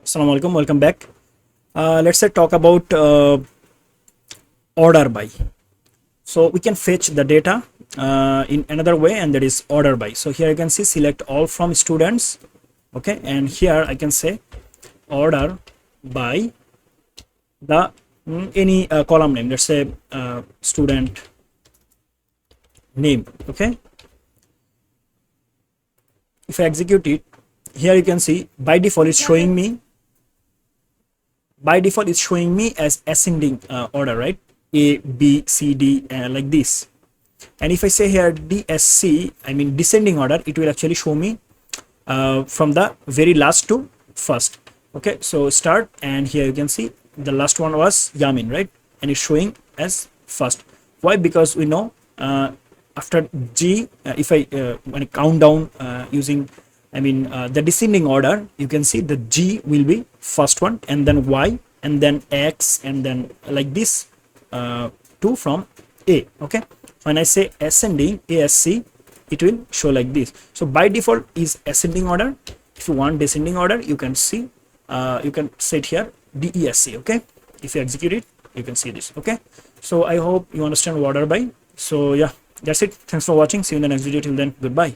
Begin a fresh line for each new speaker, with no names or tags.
Assalamu alaikum, welcome back. Let's say talk about order by. So we can fetch the data in another way, and that is order by. So here you can see select all from students, okay, and here I can say order by the any column name. Let's say student name, okay. If I execute it, here you can see by default it's showing me as ascending order, right? A, B, C, D, like this. And if I say here DSC, I mean descending order, it will actually show me from the very last to first. Okay, so start, and here you can see the last one was Yamin, right? And it's showing as first. Why? Because we know after G, if I when I count down using the descending order, you can see the G will be first one, and then Y, and then X, and then like this to from A. Okay, when I say ascending ASC, it will show like this. So by default is ascending order. If you want descending order, you can see you can set here DESC. Okay, if you execute it, you can see this. Okay, so I hope you understand order by. So yeah, that's it. Thanks for watching. See you in the next video. Till then, goodbye.